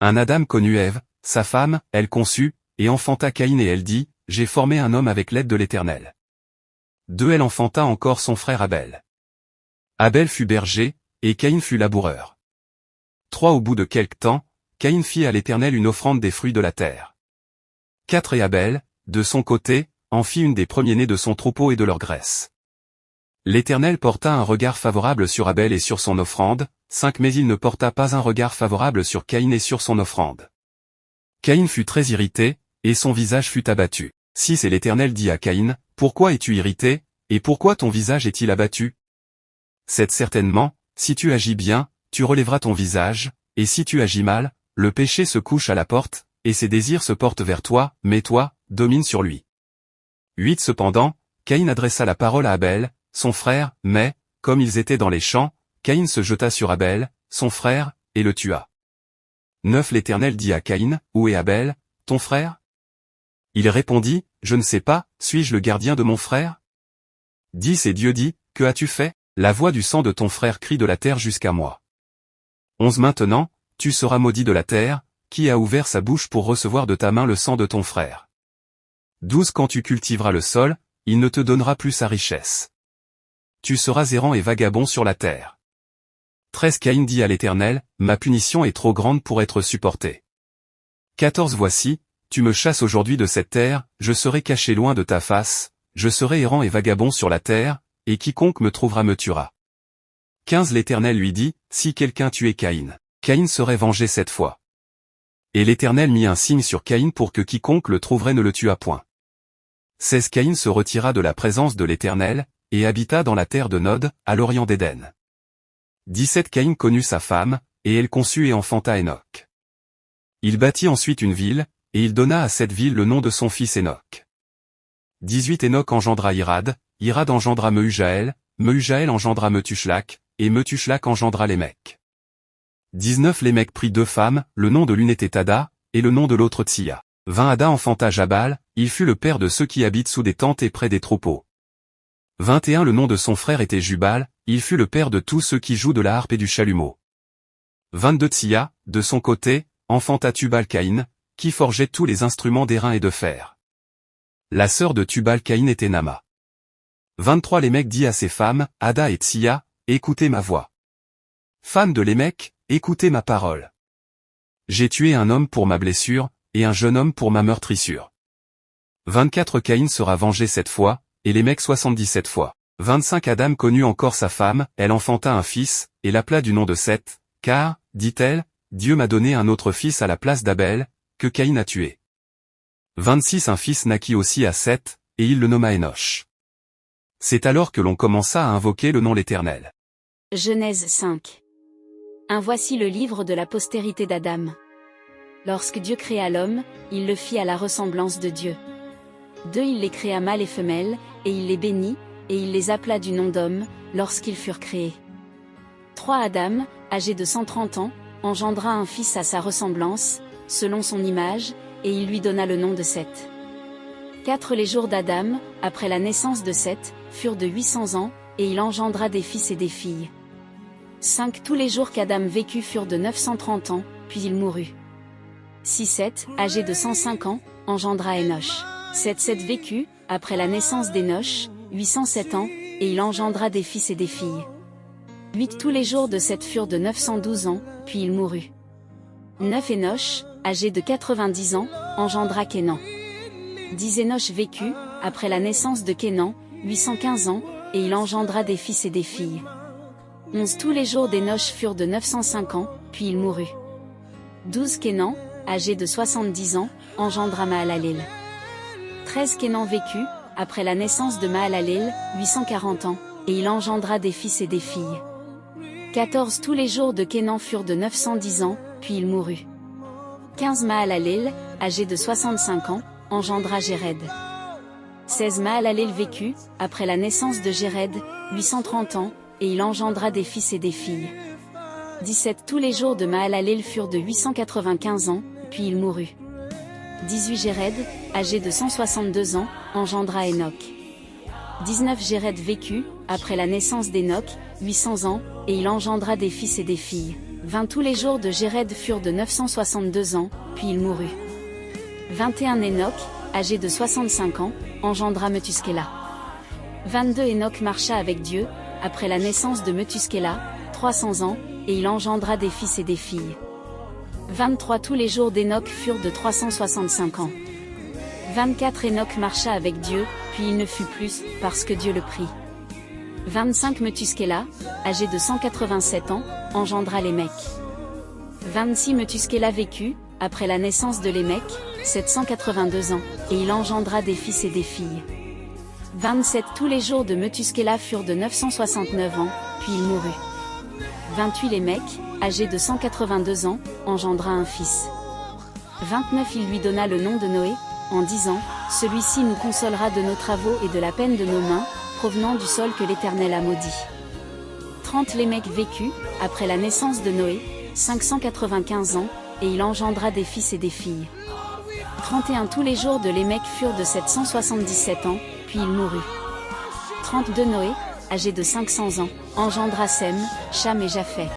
Un Adam connut Ève, sa femme, elle conçut, et enfanta Caïn et elle dit, j'ai formé un homme avec l'aide de l'Éternel. 2 Elle enfanta encore son frère Abel. Abel fut berger, et Caïn fut laboureur. 3 Au bout de quelque temps, Caïn fit à l'Éternel une offrande des fruits de la terre. 4 Et Abel, de son côté, en fit une des premiers-nés de son troupeau et de leur graisse. L'Éternel porta un regard favorable sur Abel et sur son offrande. 5 Mais il ne porta pas un regard favorable sur Caïn et sur son offrande. Caïn fut très irrité, et son visage fut abattu. 6 Et l'Éternel dit à Caïn, pourquoi es-tu irrité, et pourquoi ton visage est-il abattu? 7 Certainement, si tu agis bien, tu relèveras ton visage, et si tu agis mal, le péché se couche à la porte, et ses désirs se portent vers toi, mais toi, domine sur lui. 8 Cependant, Caïn adressa la parole à Abel, son frère, mais, comme ils étaient dans les champs, Caïn se jeta sur Abel, son frère, et le tua. 9 L'Éternel dit à Caïn, où est Abel, ton frère? Il répondit, je ne sais pas, suis-je le gardien de mon frère? 10 Et Dieu dit, que as-tu fait? La voix du sang de ton frère crie de la terre jusqu'à moi. 11 Maintenant, tu seras maudit de la terre, qui a ouvert sa bouche pour recevoir de ta main le sang de ton frère. 12 Quand tu cultiveras le sol, il ne te donnera plus sa richesse. Tu seras errant et vagabond sur la terre. 13 Caïn dit à l'Éternel, ma punition est trop grande pour être supportée. 14 Voici, tu me chasses aujourd'hui de cette terre, je serai caché loin de ta face, je serai errant et vagabond sur la terre, et quiconque me trouvera me tuera. 15 L'Éternel lui dit, si quelqu'un tuait Caïn, Caïn serait vengé 7 fois. Et l'Éternel mit un signe sur Caïn pour que quiconque le trouverait ne le tuât point. 16 Caïn se retira de la présence de l'Éternel, et habita dans la terre de Nod, à l'orient d'Éden. 17 Caïn connut sa femme, et elle conçut et enfanta Hénoc. Il bâtit ensuite une ville, et il donna à cette ville le nom de son fils Hénoc. 18 Hénoc engendra Irad, Irad engendra Mehujaël, Mehujaël engendra Metushlak, et Metushlak engendra Lémec. 19 Lémec prit 2 femmes, le nom de l'une était Ada, et le nom de l'autre Tsia. 20 Ada enfanta Jabal, il fut le père de ceux qui habitent sous des tentes et près des troupeaux. 21 Le nom de son frère était Jubal, il fut le père de tous ceux qui jouent de la harpe et du chalumeau. 22 Tsia, de son côté, enfanta Tubal-Caïn, qui forgeait tous les instruments d'airain et de fer. La sœur de Tubal-Caïn était Nama. 23 Lémec dit à ses femmes, Ada et Tsia, écoutez ma voix. Femmes de Lémec, écoutez ma parole. J'ai tué un homme pour ma blessure, et un jeune homme pour ma meurtrissure. 24 Caïn sera vengé 7 fois, et Lémec 77 fois. 25 Adam connut encore sa femme, elle enfanta un fils, et l'appela du nom de Seth, car, dit-elle, Dieu m'a donné un autre fils à la place d'Abel, que Caïn a tué. 26 Un fils naquit aussi à Seth, et il le nomma Énoch. C'est alors que l'on commença à invoquer le nom l'Éternel. Genèse 5. Voici le livre de la postérité d'Adam. Lorsque Dieu créa l'homme, il le fit à la ressemblance de Dieu. 2 Il les créa mâles et femelles, et il les bénit, et il les appela du nom d'homme, lorsqu'ils furent créés. 3 Adam, âgé de 130 ans, engendra un fils à sa ressemblance, selon son image, et il lui donna le nom de Seth. 4 Les jours d'Adam, après la naissance de Seth, furent de 800 ans, et il engendra des fils et des filles. 5 Tous les jours qu'Adam vécut furent de 930 ans, puis il mourut. 6 Seth, âgé de 105 ans, engendra Énoch. 7 Seth vécut, après la naissance d'Énoch, 807 ans, et il engendra des fils et des filles. 8 Tous les jours de Seth furent de 912 ans, puis il mourut. 9 Énoch, âgé de 90 ans, engendra Kénan. 10 Énoch vécut, après la naissance de Kénan, 815 ans, et il engendra des fils et des filles. 11 Tous les jours d'Énoch furent de 905 ans, puis il mourut. 12 Kénan, âgé de 70 ans, engendra Mahalaleel. 13 Kénan vécut, après la naissance de Mahalaleel, 840 ans, et il engendra des fils et des filles. 14 Tous les jours de Kénan furent de 910 ans, puis il mourut. 15 Mahalaleel, âgé de 65 ans, engendra Jéred. 16 Mahalaleel vécut, après la naissance de Jéred, 830 ans, et il engendra des fils et des filles. 17 Tous les jours de Mahalaleel furent de 895 ans, puis il mourut. 18 Jéred, âgé de 162 ans, engendra Hénoc. 19 Jéred vécut, après la naissance d'Hénoc, 800 ans, et il engendra des fils et des filles. 20 Tous les jours de Jéred furent de 962 ans, puis il mourut. 21 Hénoch, âgé de 65 ans, engendra Methuskéla. 22 Hénoch marcha avec Dieu, après la naissance de Methuskéla, 300 ans, et il engendra des fils et des filles. 23 Tous les jours d'Hénoch furent de 365 ans. 24 Hénoch marcha avec Dieu, puis il ne fut plus, parce que Dieu le prit. 25 Methuskéla, âgé de 187 ans, engendra Lémec. 26 Methuskéla vécut, après la naissance de Lémec, 782 ans, et il engendra des fils et des filles. 27 Tous les jours de Methuskéla furent de 969 ans, puis il mourut. 28 Lémec, âgé de 182 ans, engendra un fils. 29 Il lui donna le nom de Noé, en disant, celui-ci nous consolera de nos travaux et de la peine de nos mains, provenant du sol que l'Éternel a maudit. 30 Lémec vécut, après la naissance de Noé, 595 ans, et il engendra des fils et des filles. 31 Tous les jours de Lémec furent de 777 ans, puis il mourut. 32 Noé, âgé de 500 ans, engendra Sem, Cham et Japheth.